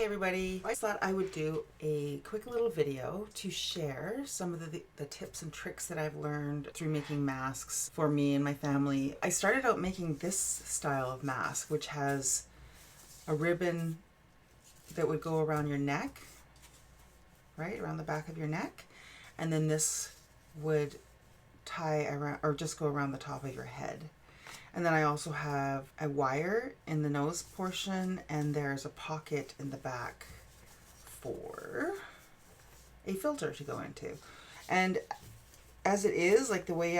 Hi everybody. I thought I would do a quick little video to share some of the tips and tricks that I've learned through making masks for me and my family. I started out making this style of mask, which has a ribbon that would go around your neck, right around the back of your neck, and then this would tie around or just go around the top of your head. And then I also have a wire in the nose portion, and there's a pocket in the back for a filter to go into. And as it is, like the way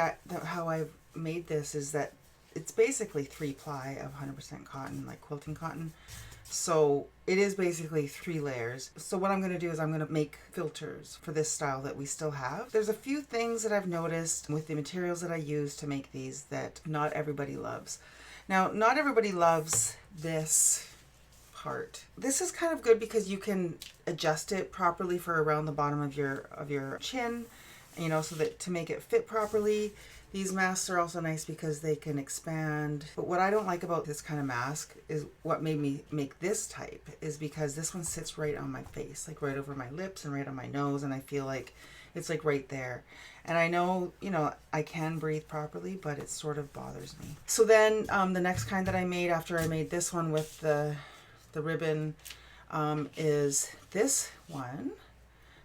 how I've made this is that it's basically 3-ply of 100% cotton, like quilting cotton. So it is basically 3 layers. So what I'm going to do is I'm going to make filters for this style that we still have. There's a few things that I've noticed with the materials that I use to make these that not everybody loves. Now, not everybody loves this part. This is kind of good because you can adjust it properly for around the bottom of your chin, you know, so that to make it fit properly. These masks are also nice because they can expand. But what I don't like about this kind of mask is what made me make this type is because this one sits right on my face, like right over my lips and right on my nose, and I feel like it's like right there. And I know, you know, I can breathe properly, but it sort of bothers me. So then the next kind that I made after I made this one with the ribbon is this one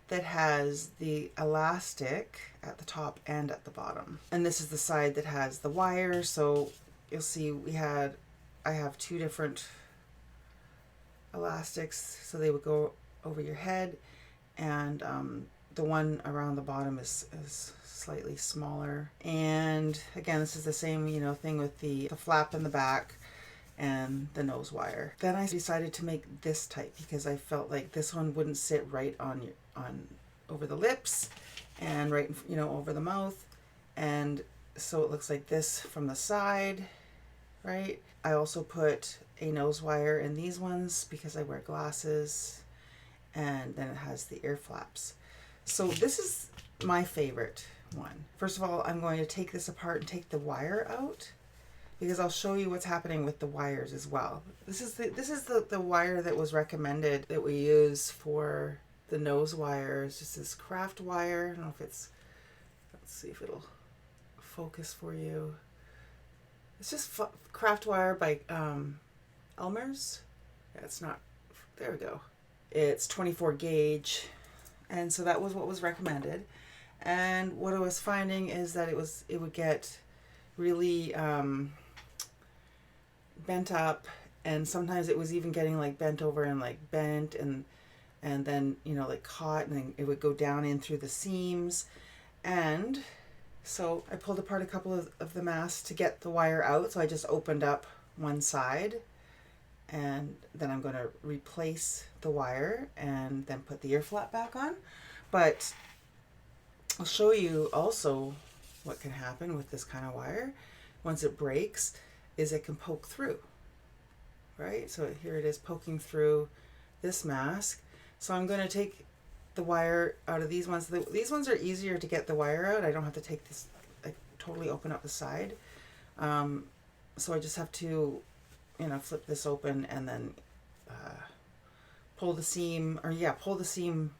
that has the elastic at the top and at the bottom. And this is the side that has the wire. So you'll see I have 2 different elastics, so they would go over your head, and the one around the bottom is slightly smaller. And again, this is the same, you know, thing with the flap in the back and the nose wire. Then I decided to make this type because I felt like this one wouldn't sit right on over the lips and right, you know, over the mouth. And so it looks like this from the side, right? I also put a nose wire in these ones because I wear glasses, and then it has the ear flaps. So this is my favorite one. First of all, I'm going to take this apart and take the wire out, because I'll show you what's happening with the wires as well. This is the wire that was recommended that we use for the nose wire. It's just this craft wire. I don't know if it's, let's see if it'll focus for you. It's just craft wire by Elmer's. Yeah, it's not, there we go. It's 24 gauge. And so that was what was recommended. And what I was finding is that it would get really bent up, and sometimes it was even getting like bent over and like bent and then, you know, like caught, and then it would go down in through the seams. And so I pulled apart a couple of the masks to get the wire out. So I just opened up one side, and then I'm going to replace the wire and then put the ear flap back on. But I'll show you also what can happen with this kind of wire once it breaks is it can poke through, right? So here it is poking through this mask. So I'm going to take the wire out of these ones. These ones are easier to get the wire out. I don't have to take this, like, totally open up the side. So I just have to, you know, flip this open and then pull the seam, pull the seam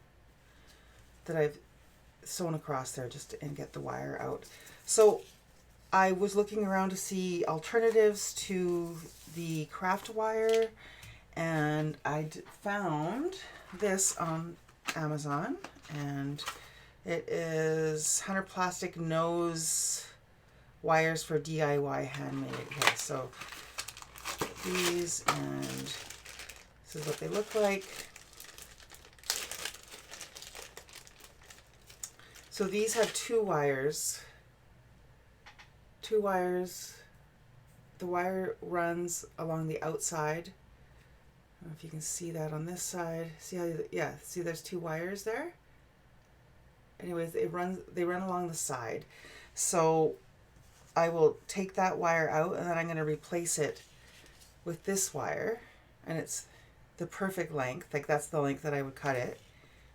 that I've sewn across there and get the wire out. So I was looking around to see alternatives to the craft wire, and I found this on Amazon, and it is 100 plastic nose wires for DIY handmade. Okay, so these, and this is what they look like. So these have 2 wires. 2 wires. The wire runs along the outside. I don't know if you can see that on this side. See how see there's 2 wires there? Anyways, they run along the side. So I will take that wire out, and then I'm going to replace it with this wire, and it's the perfect length. Like, that's the length that I would cut it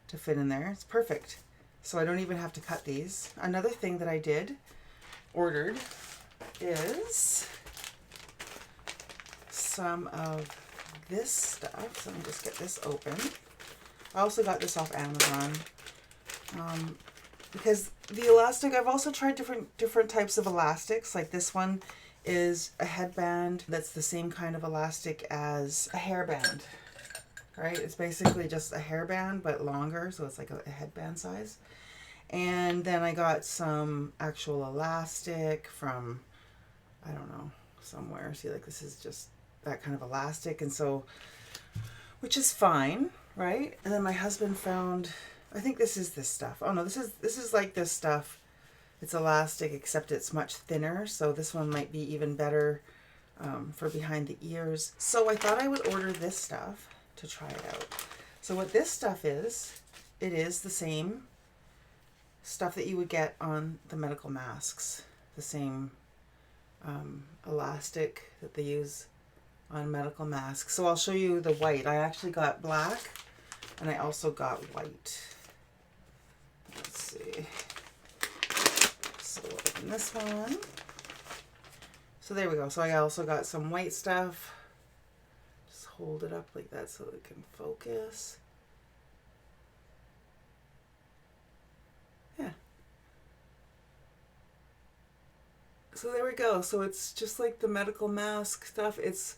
to fit in there. It's perfect. So I don't even have to cut these. Another thing that I ordered is some of this stuff. So let me just get this open. I also got this off Amazon. Because the elastic, I've also tried different types of elastics. Like this one is a headband that's the same kind of elastic as a hairband, right? It's basically just a hairband, but longer. So it's like a headband size. And then I got some actual elastic from, I don't know, somewhere. See, like this is just that kind of elastic. And so, which is fine, right? And then my husband found, I think this is this stuff. Oh no, this is like this stuff. It's elastic, except it's much thinner. So this one might be even better for behind the ears. So I thought I would order this stuff to try it out. So what this stuff is, it is the same stuff that you would get on the medical masks. The same elastic that they use on medical masks. So I'll show you the white. I actually got black and I also got white. Let's see. So we'll open this one. So there we go. So I also got some white stuff. Just hold it up like that so it can focus. Yeah. So there we go. So it's just like the medical mask stuff. It's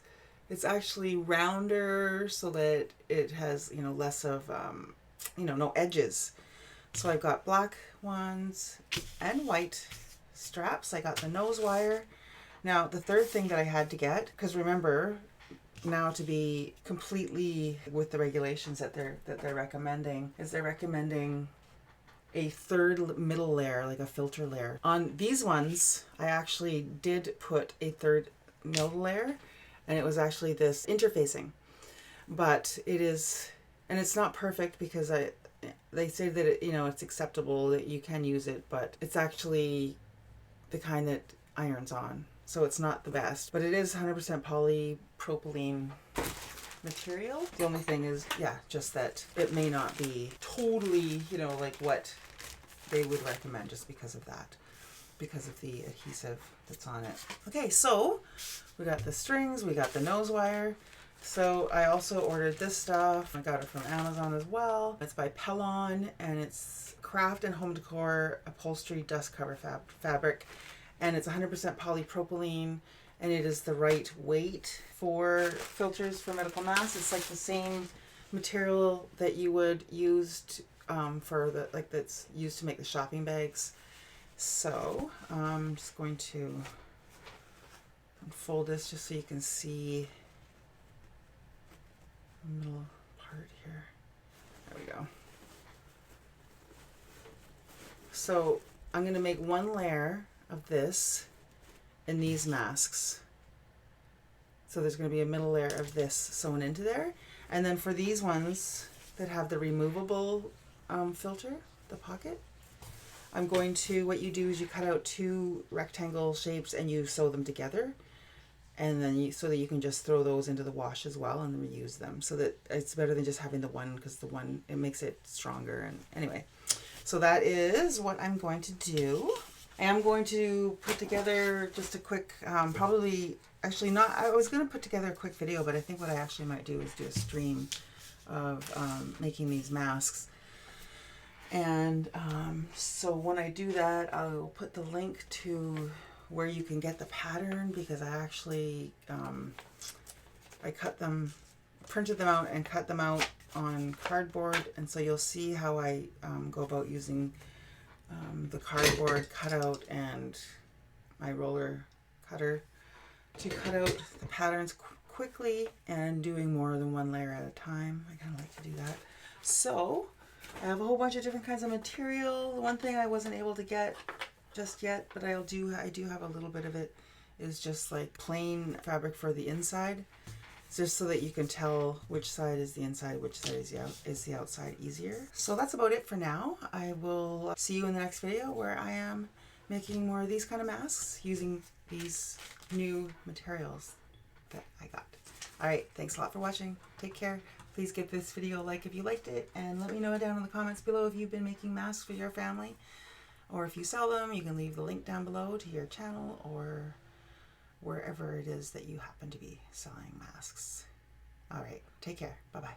actually rounder so that it has, you know, less of, you know, no edges. So I've got black ones and white straps. I got the nose wire. Now the third thing that I had to get, because remember now to be completely with the regulations that they're recommending, is they're recommending a third middle layer, like a filter layer. On these ones, I actually did put a third middle layer, and it was actually this interfacing. But it is, and it's not perfect because they say that it, you know, it's acceptable that you can use it, but it's actually the kind that irons on. So it's not the best, but it is 100% polypropylene material. The only thing is, yeah, just that it may not be totally, you know, like what they would recommend just because of that, because of the adhesive that's on it. Okay, so we got the strings, we got the nose wire. So I also ordered this stuff. I got it from Amazon as well. It's by Pellon, and it's craft and home decor upholstery dust cover fabric, and it's 100% polypropylene, and it is the right weight for filters for medical masks. It's like the same material that you would use for the, like, that's used to make the shopping bags. So I'm just going to unfold this just so you can see the middle part here. There we go. So I'm going to make one layer of this in these masks. So there's going to be a middle layer of this sewn into there. And then for these ones that have the removable filter, the pocket, I'm going to, what you do is you cut out two rectangle shapes and you sew them together. And then so that you can just throw those into the wash as well and reuse them. So that it's better than just having the one, because the one, it makes it stronger. And anyway, so that is what I'm going to do. I am going to put together just a quick, probably, actually not, I was going to put together a quick video, but I think what I actually might do is do a stream of making these masks. And so when I do that, I'll put the link to where you can get the pattern, because I actually, I printed them out and cut them out on cardboard. And so you'll see how I go about using the cardboard cutout and my roller cutter to cut out the patterns quickly and doing more than one layer at a time. I kind of like to do that. So I have a whole bunch of different kinds of material. The one thing I wasn't able to get just yet, but I do have a little bit of it, is just like plain fabric for the inside, just so that you can tell which side is the inside, which side is the outside easier. So that's about it for now. I will see you in the next video where I am making more of these kind of masks using these new materials that I got. All right, thanks a lot for watching. Take care. Please give this video a like if you liked it, and let me know down in the comments below if you've been making masks for your family, or if you sell them. You can leave the link down below to your channel or wherever it is that you happen to be selling masks. All right. Take care. Bye-bye.